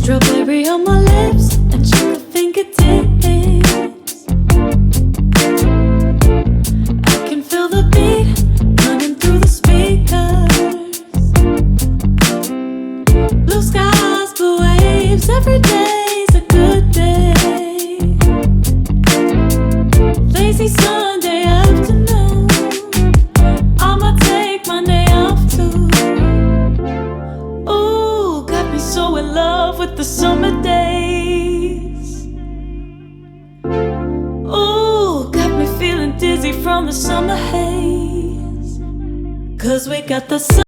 Strawberry on my lips and chocolate fingertips. I can feel the beat running through the speakers. Blue skies, blue waves, every day's a good day. Lazy Sunday afternoon, I'ma take Monday off too. Ooh, got me so in love with the summer days. Ooh, got me feeling dizzy from the summer haze. 'Cause we got the sun.